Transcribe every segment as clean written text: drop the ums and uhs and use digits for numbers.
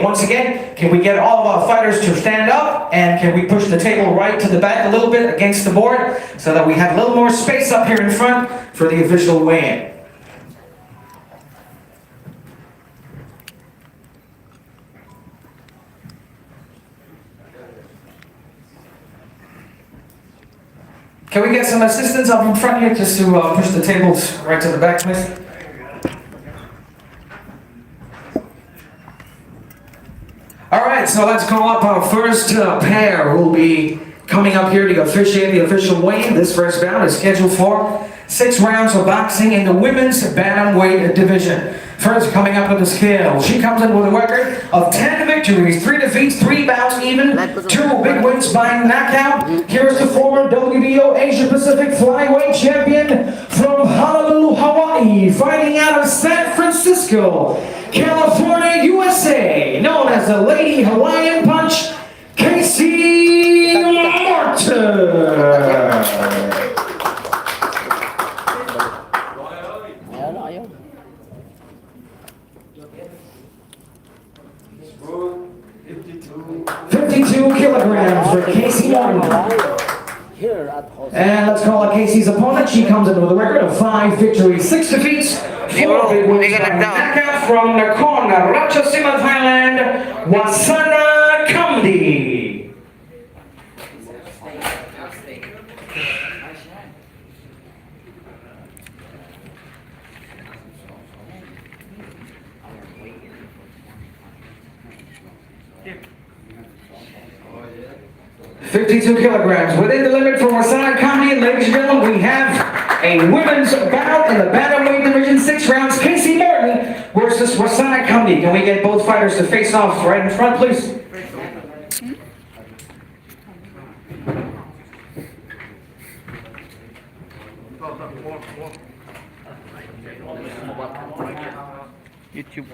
once again, can we get all of our fighters to stand up, and can we push the table right to the back a little bit against the board so that we have a little more space up here in front for the official weigh-in. Can we get some assistance up in front here just to push the tables right to the back, please? Alright, so let's call up our first pair who will be coming up here to officiate the official weigh-in. This first bout is scheduled for 6 rounds of boxing in the women's bantamweight division. First, coming up to the scale, she comes in with a record of 10 victories, 3 defeats, 3 bouts even, 2 big wins by knockout. Here's the former WBO Asia Pacific Flyweight champion from Honolulu, Hawaii, fighting out of San Francisco, California, USA, known as the Lady Hawaiian Punch, Casey Martin. 52 kilograms for Casey Martin. And let's call out Casey's opponent. She comes in with a record of 5 victories, 6 defeats, 4 big wins by knockout from Nakhon Ratchasima, Thailand, Wasana Kamdi. 52 kilograms. Within the limit for Wasana Kamdi, ladies and gentlemen, we have a women's bout in the bantamweight division, 6 rounds. Casey Martin versus Wasana Kamdi. Can we get both fighters to face off right in front, please? YouTube.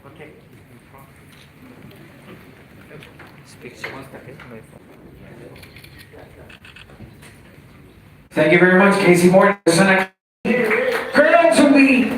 Okay. Thank you very much, Casey Morton. Colonels will be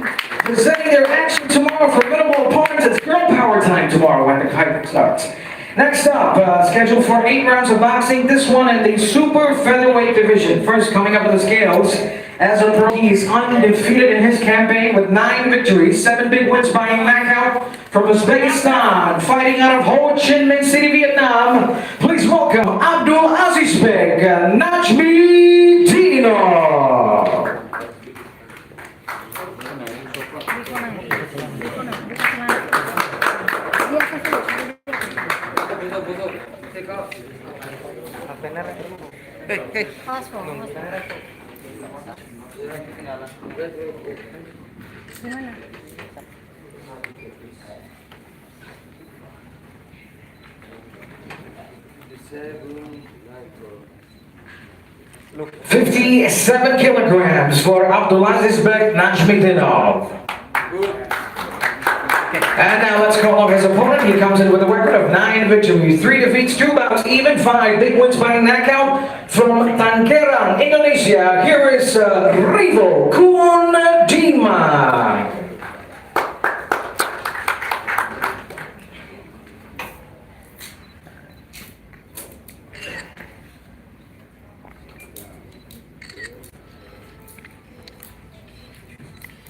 presenting their action tomorrow for minimal opponents. It's girl power time tomorrow when the fight starts. Next up, scheduled for 8 rounds of boxing, this one in the super featherweight division. First, coming up to the scales, as a pro, he is undefeated in his campaign with 9 victories, 7 big wins by knockout from Uzbekistan, fighting out of Ho Chi Minh City, Vietnam. Please welcome Abdul Azizbek Najmidinov. Gimana? 57 kilograms for Abdulazizbek Najmidinov. And now let's call up his opponent. He comes in with a record of 9 victories, 3 defeats, 2 bouts, even 5 big wins by knockout from Tangerang, Indonesia. Here is Rivo Kundima.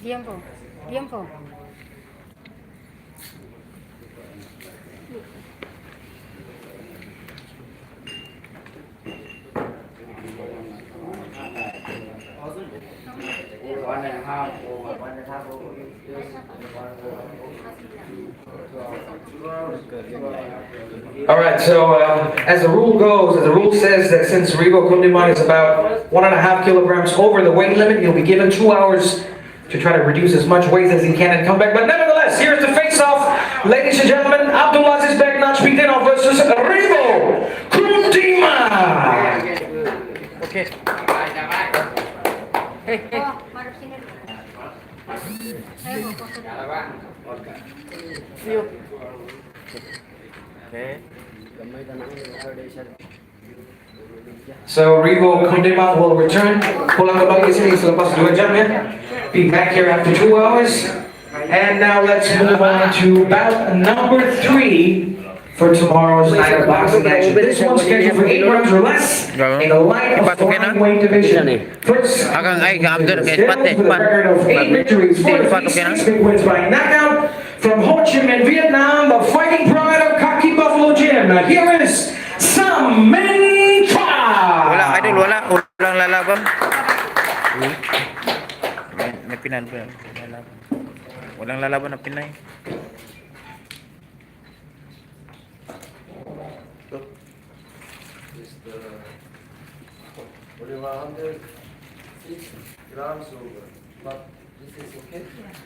Tiempo, tiempo. All right, so as the rule goes, as the rule says that since Rivo Kundima is about 1.5 kilograms over the weight limit, he'll be given 2 hours to try to reduce as much weight as he can and come back. But nevertheless, here's the face-off. Ladies and gentlemen, Abdulazizbek Najmidinov versus Rivo Kundima. Okay. So Rigo Kundimang will return. Pulang kembali ke sini selepas 2 jam ya. Be back here after 2 hours. And now let's move on to bout number 3 for tomorrow's night of boxing action. This one's scheduled for 8 rounds or less in the light of flyweight division. First, still with a record of 8 victories, 4 defeats, 6 big wins by knockout. From Ho Chi Minh, Vietnam, the fighting pride of Kaki Buffalo Gym. Here is Sam Minh Tra. Wala idol, ulang lalaban. May Pinay. Walang lalaban na Pinay.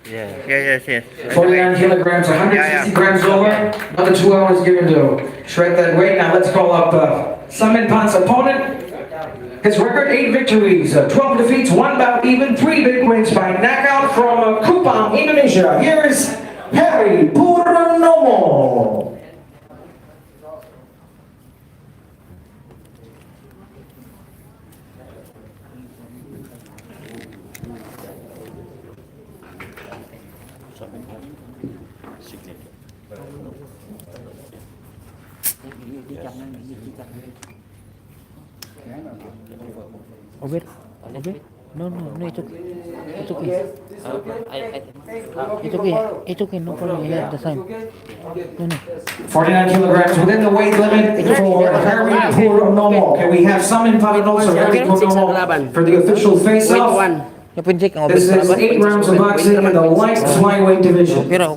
Yes. 49 kilograms, 160 grams over. Another 2 hours given to shred that weight. Now let's call up Samin Pan's opponent. His record, 8 victories, 12 defeats, 1 bout even, 3 big wins by knockout from Kupang, Indonesia. Here is Harry Purnomo. Obed? No, it's okay. It's okay. It's okay, no problem. You have the time. No. 49 kilograms within the weight limit for Harry Purnomo. Can we have Samin Pan also Harry Purnomo for the official face-off? This is 8 rounds of boxing in the light flyweight division. Okay na.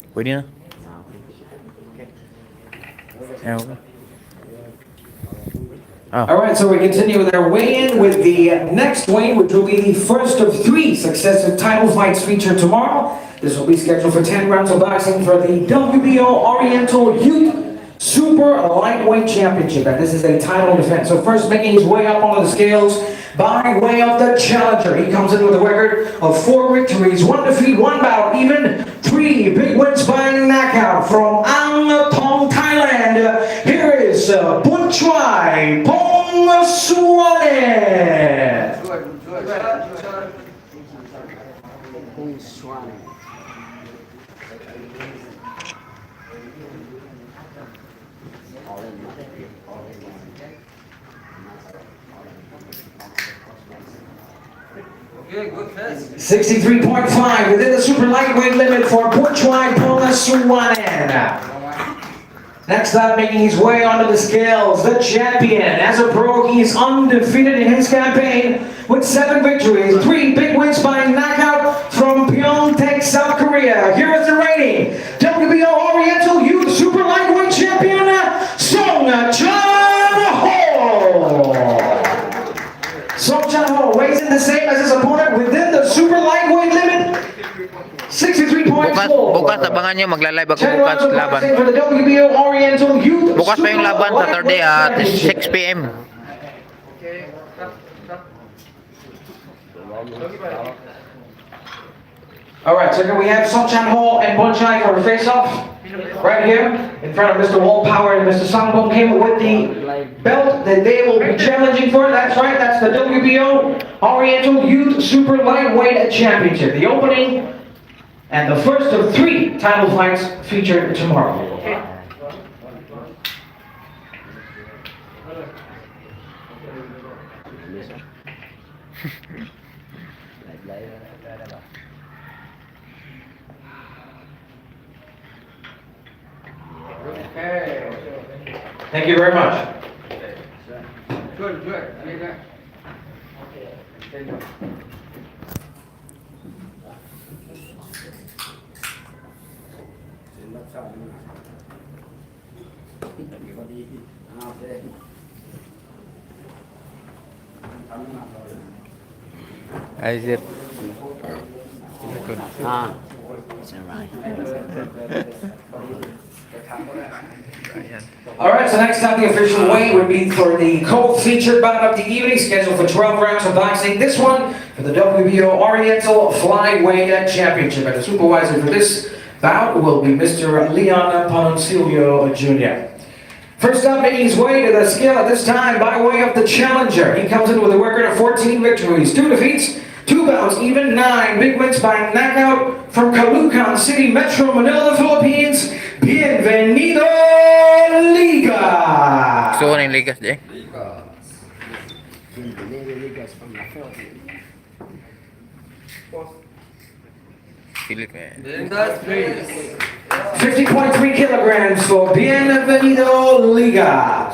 Pwede na. Okay. Alright, so we continue with our weigh-in with the next weigh-in, which will be the first of 3 successive title fights featured tomorrow. This will be scheduled for 10 rounds of boxing for the WBO Oriental Youth Super Lightweight Championship, and this is a title defense. So first making his way up onto the scales by way of the challenger. He comes in with a record of 4 victories, 1 defeat, 1 bout even, 3 big wins by knockout from Ang Thong, Thailand. Here is Bun Choi Pong Suanet. Okay, good pass. 63.5 within the super lightweight limit for Bun Choi Pong Suanet. Next up, making his way onto the scales, the champion. As a pro, he's undefeated in his campaign with 7 victories, 3 big wins by knockout from Pyeongtaek, South Korea. Here is the reigning WBO Oriental Youth Super Lightweight Champion, Song Chan-ho. Song Chan-ho weighs in the same as his opponent within the super lightweight limit. 63.4. Bukas abangan nyo, magla-live ako bukas laban. For the WBO Oriental Youth Bukas pa yung laban, Saturday at 6 p.m. Alright, so can we have Song Chan-ho and Bun Choi for a face-off? Right here, in front of Mr. Walt Power and Mr. Sangbong Kim with the belt that they will be challenging for. That's right, that's the WBO Oriental Youth Super Lightweight Championship. The opening and the first of 3 title fights featured tomorrow. Okay. Thank you very much. Good. Is it? Alright, so next up the official weigh would be for the co-featured bout of the evening, scheduled for 12 rounds of boxing. This one for the WBO Oriental Flyweight Championship. And the supervisor for this bout will be Mr. Leon Panoncillo Jr. First up, making his way to the scale at this time by way of the challenger. He comes in with a record of 14 victories, 2 defeats, 2 bouts, even 9 big wins by knockout from Caloocan City, Metro Manila, Philippines. Bienvenido Liga! Gusto ko na yung ligas, Jay. Pilit mo yan. Lindas, please. 50.3 kilograms for Bienvenido Liga.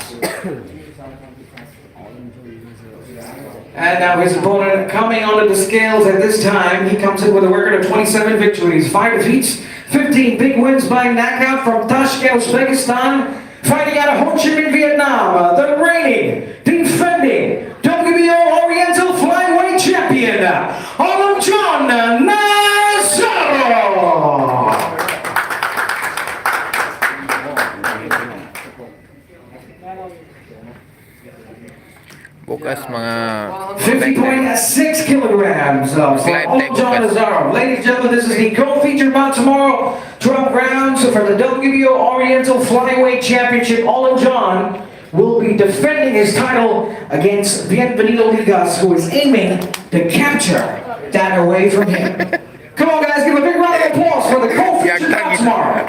And now his opponent coming onto the scales at this time. He comes in with a record of 27 victories, 5 defeats, 15 big wins by knockout from Tashkent, Uzbekistan. Fighting out of Ho Chi Minh, Vietnam, the reigning, defending WBO Oriental Flyweight Champion, John Nassaro. Bukas mga 50.6 kilograms for John Nassaro. Ladies and gentlemen, this is the co-feature bout tomorrow. 12 rounds for the WBO Oriental Flyweight Championship. John will be defending his title against Bienvenido Ligas, who is aiming to capture that away from him. Come on, guys, give a big round of applause for the co-feature bout tomorrow.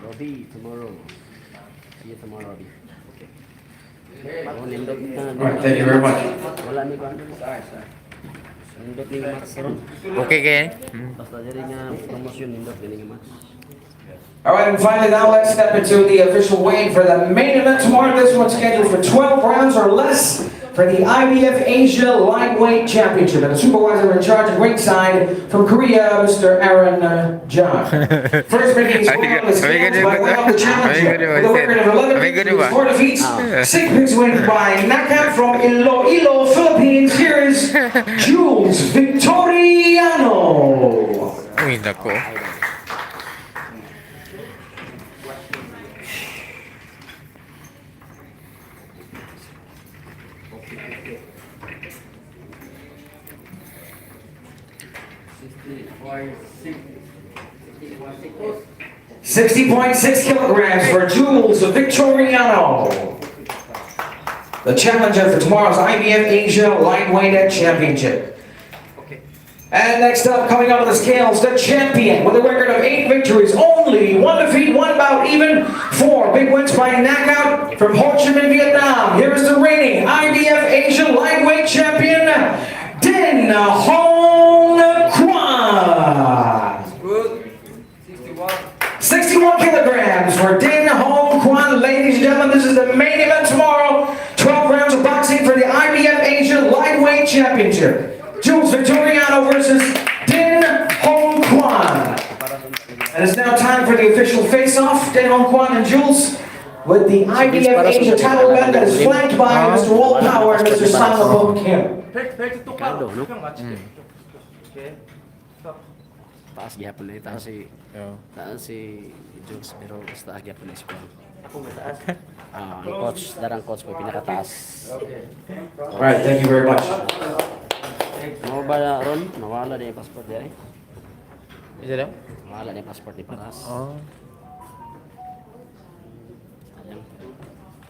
Robbie, tomorrow. See you tomorrow, Robbie. All right, thank you very much. Wala ni Kuan. Nindot ni match ron. okay kaya? Basta diri nga promotion nindot ni match. All right, and finally now let's step into the official weigh-in for the main event tomorrow. This one's scheduled for 12 rounds or less for the IBF Asia Lightweight Championship. And the supervisor in charge at ringside from Korea, Mr. Aaron John. First making his way on the scales by way of the challenger with a record of 11 victories, 4 defeats, 6 big wins by knockout from Iloilo, Philippines. Here is Jules Victoriano. Uy, nako. $60.6 kilograms for Jules Victoriano, the challenger for tomorrow's IBF Asia Lightweight Championship. And next up, coming onto the scales, the champion with a record of 8 victories, only 1 defeat, 1 bout, even 4 big wins by knockout from Ho Chi Minh, Vietnam. Here is the reigning IBF Asia Lightweight Champion, Din Hong Kwan. Good. 61. 61 kilograms for Din Hong Kwan. Ladies and gentlemen, this is the main event tomorrow. 12 rounds of boxing for the IBF Asia Lightweight Championship. Jules Victoriano versus Din Hong Kwan. And it's now time for the official face-off. Din Hong Kwan and Jules with the IBF Asia title event that is flanked by Mr. Walt Power and Mr. Simon Kim. Kado, no? Taas gyapon na taas si Jules pero basta gyapon na si Kuan. Ang coach, darang coach ko pinakataas. Alright, thank you very much. Mo ba ron? Nawala na yung passport dere. Isa daw? Nawala na yung passport ni Paras. Oh.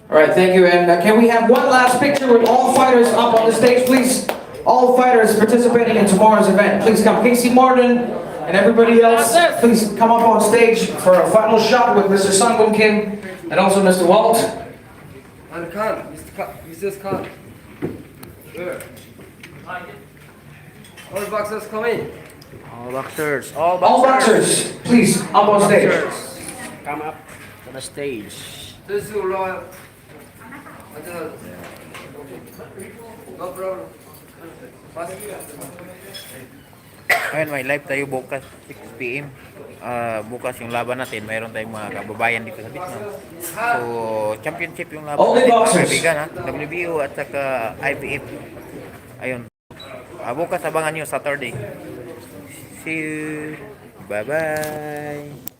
Alright, thank you. And can we have one last picture with all fighters up on the stage, please? All fighters participating in tomorrow's event. Please come. Casey Martin and everybody else, please come up on stage for a final shot with Mr. Sangwon Kim and also Mr. Walt. And Khan, Mrs. Khan. Sure. All boxers come in. All boxers. All boxers, please, up on stage. Come up to the stage. This is loyal. No problem. Ayun, may live tayo bukas 6 PM. Bukas yung laban natin, mayroon tayong mga kababayan dito sa Vietnam. So, championship yung laban Only natin, mga boxers. kaibigan, ha? WBO at saka IBF. Ayun. Bukas abangan nyo, Saturday. See you. Bye-bye.